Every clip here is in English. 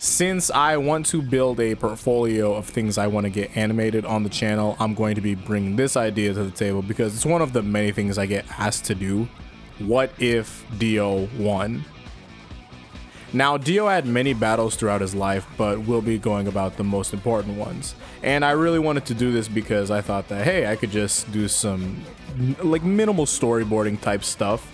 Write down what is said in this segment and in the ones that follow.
Since I want to build a portfolio of things I want to get animated on the channel, I'm going to be bringing this idea to the table because it's one of the many things I get asked to do. What if Dio won? Now, Dio had many battles throughout his life, but we'll be going about the most important ones. And I really wanted to do this because I thought that, hey, I could just do some like minimal storyboarding type stuff,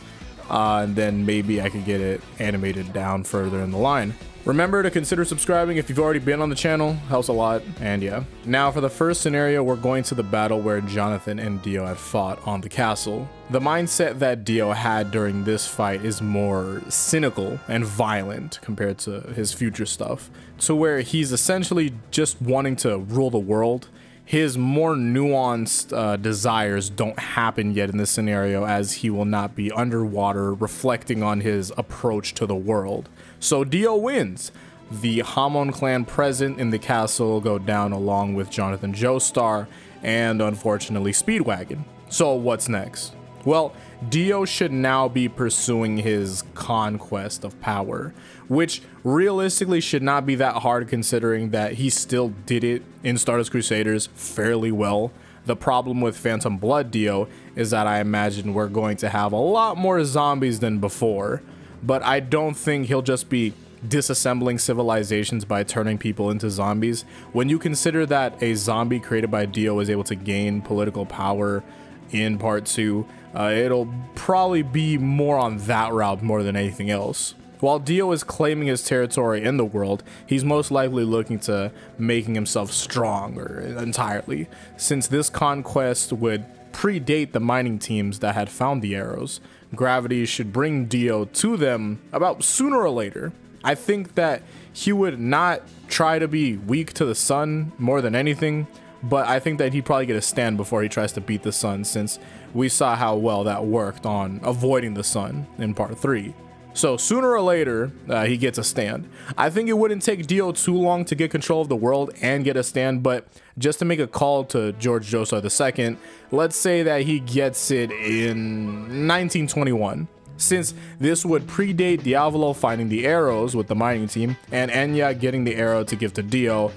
and then maybe I could get it animated down further in the line. Remember to consider subscribing if you've already been on the channel, helps a lot, and yeah. Now for the first scenario, we're going to the battle where Jonathan and Dio have fought on the castle. The mindset that Dio had during this fight is more cynical and violent compared to his future stuff, to where he's essentially just wanting to rule the world. His more nuanced desires don't happen yet in this scenario, as he will not be underwater, reflecting on his approach to the world. So Dio wins. The Hamon clan present in the castle go down along with Jonathan Joestar and unfortunately Speedwagon. So what's next? Well, Dio should now be pursuing his conquest of power, which realistically should not be that hard considering that he still did it in Stardust Crusaders fairly well. The problem with Phantom Blood Dio is that I imagine we're going to have a lot more zombies than before, but I don't think he'll just be disassembling civilizations by turning people into zombies. When you consider that a zombie created by Dio is able to gain political power in part 2, it'll probably be more on that route more than anything else. While Dio is claiming his territory in the world, he's most likely looking to making himself stronger entirely, since this conquest would predate the mining teams that had found the arrows. Gravity should bring Dio to them about sooner or later. I think that he would not try to be weak to the sun more than anything, but I think that he'd probably get a stand before he tries to beat the sun, since we saw how well that worked on avoiding the sun in part 3. So sooner or later, he gets a stand. I think it wouldn't take Dio too long to get control of the world and get a stand, but just to make a call to George Joestar II, let's say that he gets it in 1921. Since this would predate Diavolo finding the arrows with the mining team and Enya getting the arrow to give to Dio,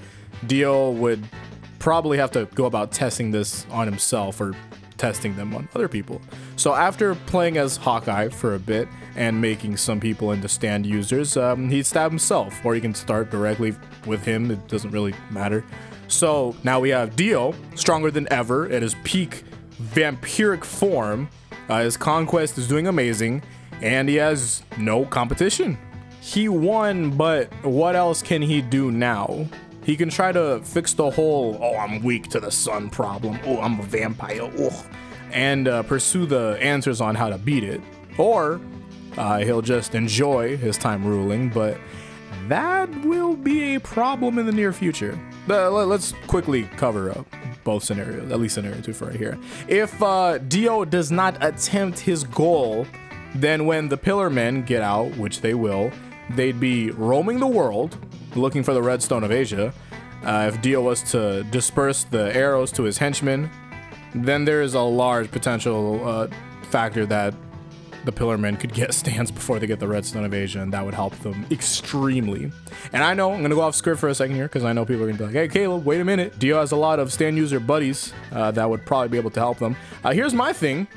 Dio would probably have to go about testing this on himself or testing them on other people. So after playing as Hawkeye for a bit and making some people into stand users, he'd stab himself, or you can start directly with him, it doesn't really matter. So now we have Dio, stronger than ever at his peak vampiric form. His conquest is doing amazing, and he has no competition. He won, but what else can he do now? He can try to fix the whole, oh, I'm weak to the sun problem, oh, I'm a vampire, oh, and pursue the answers on how to beat it. Or he'll just enjoy his time ruling, but that will be a problem in the near future. Let's quickly cover up both scenarios, at least scenario 2 for right here. If Dio does not attempt his goal, then when the Pillar Men get out, which they will, they'd be roaming the world, looking for the Redstone of Asia. If Dio was to disperse the arrows to his henchmen, then there is a large potential factor that the Pillar Men could get stands before they get the Redstone of Asia, and that would help them extremely. And I know, I'm gonna go off script for a second here, because I know people are gonna be like, hey Caleb, wait a minute. Dio has a lot of stand user buddies that would probably be able to help them. Here's my thing.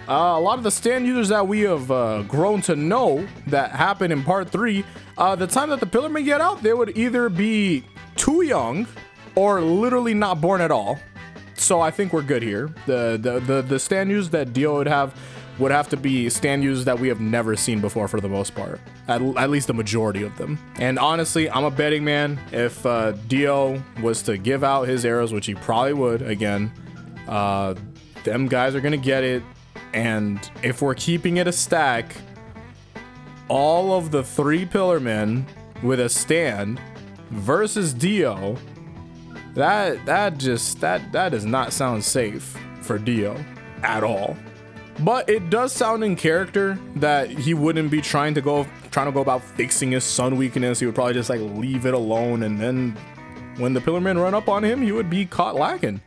A lot of the stand users that we have grown to know that happened in part 3, the time that the Pillar Men get out, they would either be too young or literally not born at all. So I think we're good here. The stand users that Dio would have to be stand users that we have never seen before for the most part. At least the majority of them. And honestly, I'm a betting man. If Dio was to give out his arrows, which he probably would, again, them guys are gonna get it. And if we're keeping it a stack, all of the 3 Pillar Men with a stand versus Dio, that does not sound safe for Dio at all. But it does sound in character that he wouldn't be trying to go about fixing his sun weakness. He would probably just like leave it alone, and then when the Pillar Men run up on him, he would be caught lacking.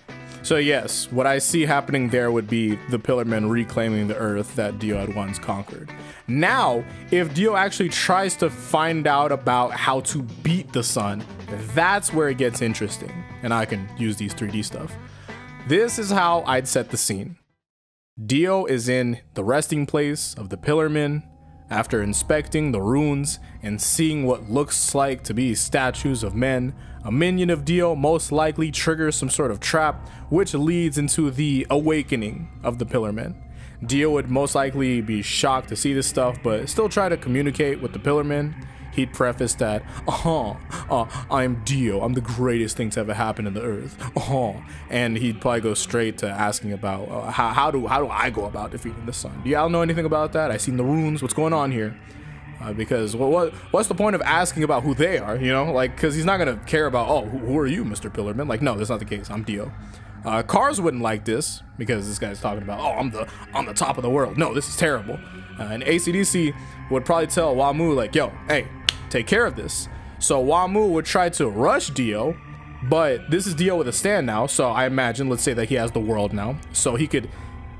So yes, what I see happening there would be the Pillarmen reclaiming the Earth that Dio had once conquered. Now, if Dio actually tries to find out about how to beat the sun, that's where it gets interesting. And I can use these 3D stuff. This is how I'd set the scene. Dio is in the resting place of the Pillarmen after inspecting the ruins and seeing what looks like to be statues of men. A minion of Dio most likely triggers some sort of trap, which leads into the awakening of the Pillarmen. Dio would most likely be shocked to see this stuff, but still try to communicate with the Pillarmen. He'd preface that, I'm Dio, I'm the greatest thing to ever happen in the earth, and he'd probably go straight to asking about how do I go about defeating the sun? Do y'all know anything about that? I seen the runes, what's going on here? Because what's the point of asking about who they are, you know, like, because he's not gonna care about, oh, who are you, Mr. Pillarman? Like, no, that's not the case. I'm Dio. Cars wouldn't like this because this guy's talking about, oh, I'm the top of the world. No, this is terrible. And AC/DC would probably tell Wamu like, yo, hey, take care of this. So Wamu would try to rush Dio, but this is Dio with a stand now. So I imagine, let's say that he has the world now, so he could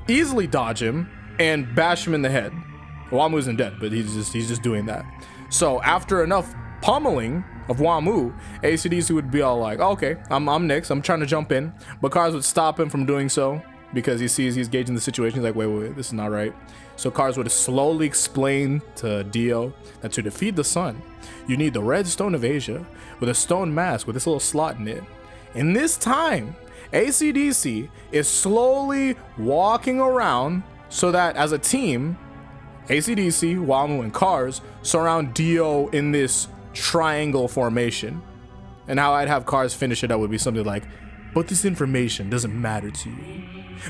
easily dodge him and bash him in the head. Wamu isn't dead, but he's just doing that. So after enough pummeling of Wamu, AC/DC would be all like, oh, okay, I'm next, I'm trying to jump in. But Cars would stop him from doing so because he sees he's gauging the situation. He's like, wait, this is not right. So Cars would slowly explain to Dio that to defeat the sun, you need the red stone of Asia with a stone mask with this little slot in it. In this time, AC/DC is slowly walking around so that as a team, AC/DC, Wamu, and Cars surround Dio in this triangle formation. And how I'd have Cars finish it up would be something like, but this information doesn't matter to you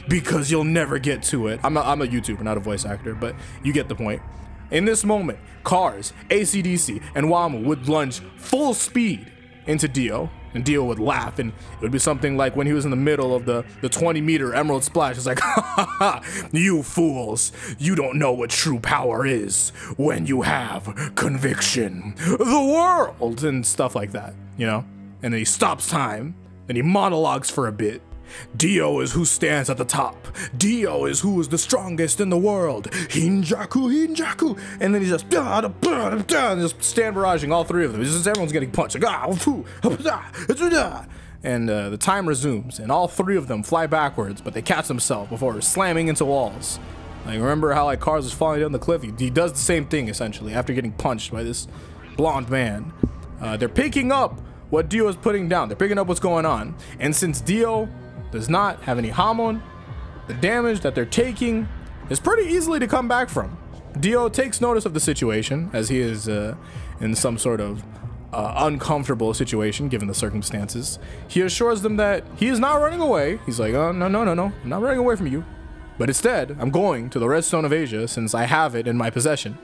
because you'll never get to it. I'm a YouTuber, not a voice actor, but you get the point. In this moment, Cars, AC/DC, and Wamu would lunge full speed into Dio, and Dio would laugh, and it would be something like when he was in the middle of the 20-meter emerald splash. It's like, ha ha ha, you fools, you don't know what true power is when you have conviction, the world, and stuff like that, you know? And then he stops time, and he monologues for a bit. Dio is who stands at the top. Dio is who is the strongest in the world. Hinjaku, Hinjaku. And then he's just stand barraging all three of them. It's just everyone's getting punched. And the time resumes, and all three of them fly backwards, but they catch themselves before slamming into walls. Like, remember how like Cars was falling down the cliff? He does the same thing essentially after getting punched by this blonde man. They're picking up what Dio is putting down. They're picking up what's going on. And since Dio does not have any Hamon, the damage that they're taking is pretty easily to come back from. Dio takes notice of the situation as he is in some sort of uncomfortable situation given the circumstances. He assures them that he is not running away. He's like, oh, no, I'm not running away from you. But instead, I'm going to the Red Stone of Asia since I have it in my possession.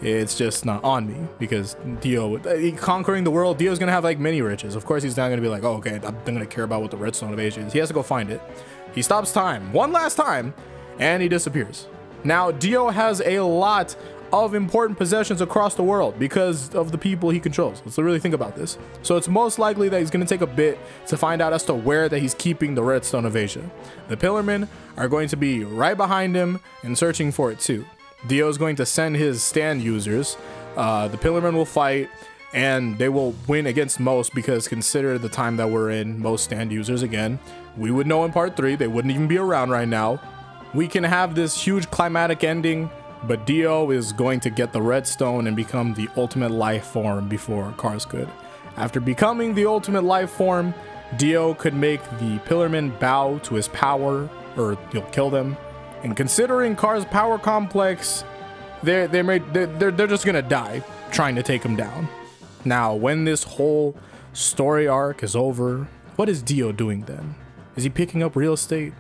It's just not on me because Dio, conquering the world, Dio's gonna have like many riches. Of course, he's not gonna be like, oh, okay, I'm gonna care about what the Red Stone of Asia is. He has to go find it. He stops time one last time and he disappears. Now, Dio has a lot of important possessions across the world because of the people he controls. Let's really think about this. So it's most likely that he's gonna take a bit to find out as to where that he's keeping the Red Stone of Asia. The Pillarmen are going to be right behind him and searching for it too. Dio is going to send his stand users. The Pillarmen will fight, and they will win against most because consider the time that we're in, most stand users, again, we would know in part 3, they wouldn't even be around right now. We can have this huge climatic ending, but Dio is going to get the red stone and become the ultimate life form before Cars could. After becoming the ultimate life form, Dio could make the Pillarmen bow to his power, or he'll kill them. And considering Cars' power complex, they're just gonna die trying to take him down. Now, when this whole story arc is over, what is Dio doing then? Is he picking up real estate?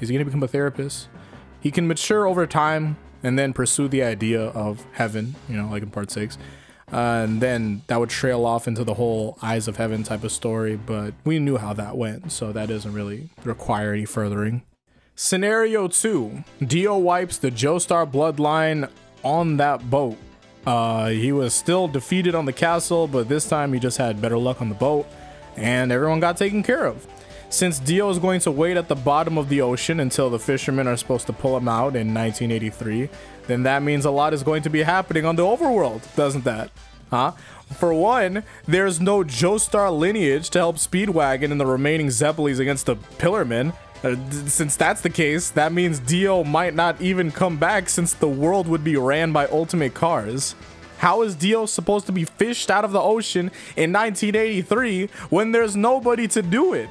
Is he gonna become a therapist? He can mature over time and then pursue the idea of heaven, you know, like in part 6. And then that would trail off into the whole Eyes of Heaven type of story, but we knew how that went, so that doesn't really require any furthering. Scenario 2, Dio wipes the Joestar bloodline on that boat. He was still defeated on the castle, but this time he just had better luck on the boat, and everyone got taken care of. Since Dio is going to wait at the bottom of the ocean until the fishermen are supposed to pull him out in 1983, then that means a lot is going to be happening on the overworld, doesn't that? Huh? For one, there's no Joestar lineage to help Speedwagon and the remaining Zeppelis against the Pillarmen. Since that's the case, that means Dio might not even come back, since the world would be ran by Ultimate Cars. How is Dio supposed to be fished out of the ocean in 1983 when there's nobody to do it?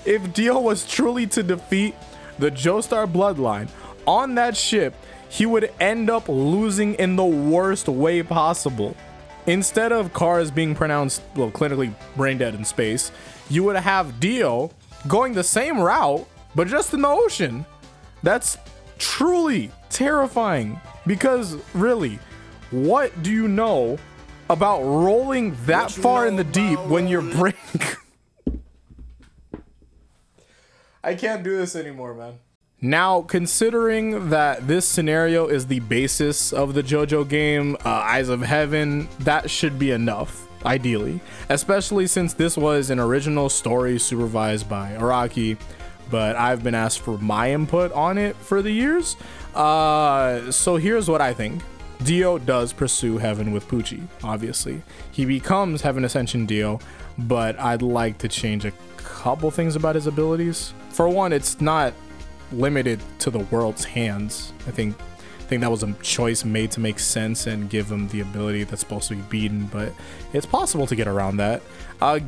If Dio was truly to defeat the Joestar bloodline on that ship, he would end up losing in the worst way possible. Instead of Cars being pronounced, well, clinically brain dead in space, you would have Dio going the same route, but just in the ocean. That's truly terrifying, because really, what do you know about rolling that far in the deep when your brain... I can't do this anymore, man. Now, considering that this scenario is the basis of the JoJo game, Eyes of Heaven, that should be enough, ideally. Especially since this was an original story supervised by Araki, but I've been asked for my input on it for the years. So here's what I think. Dio does pursue Heaven with Pucci, obviously. He becomes Heaven Ascension Dio, but I'd like to change a couple things about his abilities. For one, it's not limited to the world's hands. I think that was a choice made to make sense and give him the ability that's supposed to be beaten, but it's possible to get around that. I would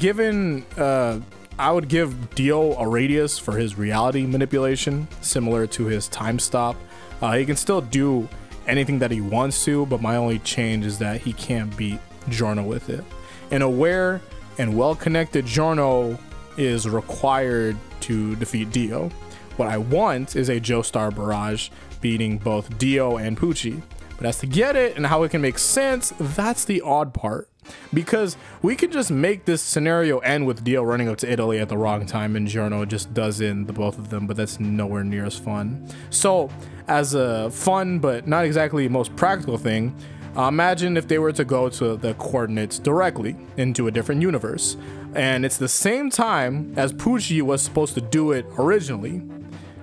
give Dio a radius for his reality manipulation, similar to his time stop. He can still do anything that he wants to, but my only change is that he can't beat Giorno with it. An aware and well-connected Giorno is required to defeat Dio. What I want is a Joestar barrage beating both Dio and Pucci. But as to get it and how it can make sense, that's the odd part. Because we could just make this scenario end with Dio running up to Italy at the wrong time and Giorno just does in the both of them, but that's nowhere near as fun. So, as a fun but not exactly most practical thing, imagine if they were to go to the coordinates directly into a different universe. And it's the same time as Pucci was supposed to do it originally.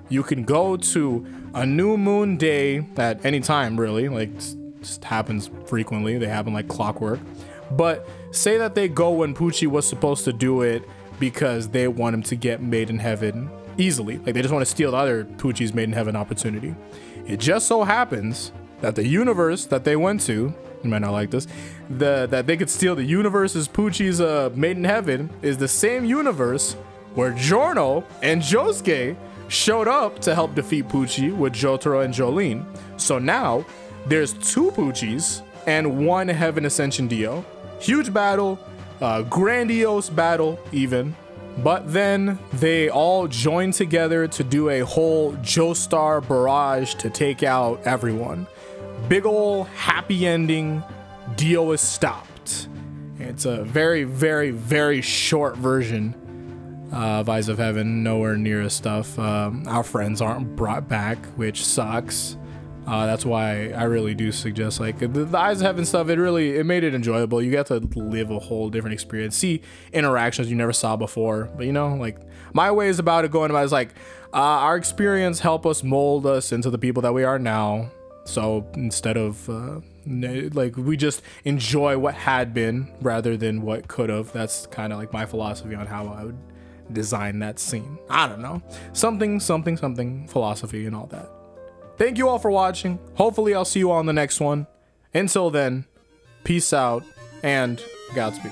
You can go to a new moon day at any time, really, like just happens frequently. They happen like clockwork. But say that they go when Pucci was supposed to do it because they want him to get Made in Heaven easily. Like they just want to steal the other Pucci's Made in Heaven opportunity. It just so happens that the universe that they went to, you might not like this, that they could steal the universe's Pucci's Made in Heaven is the same universe where Giorno and Josuke showed up to help defeat Pucci with Jotaro and Jolene. So now there's two Pucci's and one Heaven Ascension Dio. Huge battle, grandiose battle even. But then they all join together to do a whole Joestar barrage to take out everyone. Big ol' happy ending. Dio is stopped. It's a very, very, very short version of Eyes of Heaven, nowhere near as stuff. Our friends aren't brought back, which sucks. That's why I really do suggest like the Eyes of Heaven stuff. It made it enjoyable. You get to live a whole different experience, see interactions you never saw before. But you know, like my ways about it going about is like our experience help us mold us into the people that we are now. So instead of like we just enjoy what had been rather than what could have. That's kind of like my philosophy on how I would design that scene. I don't know, something philosophy and all that. Thank you all for watching. Hopefully I'll see you all in the next one. Until then, peace out and Godspeed.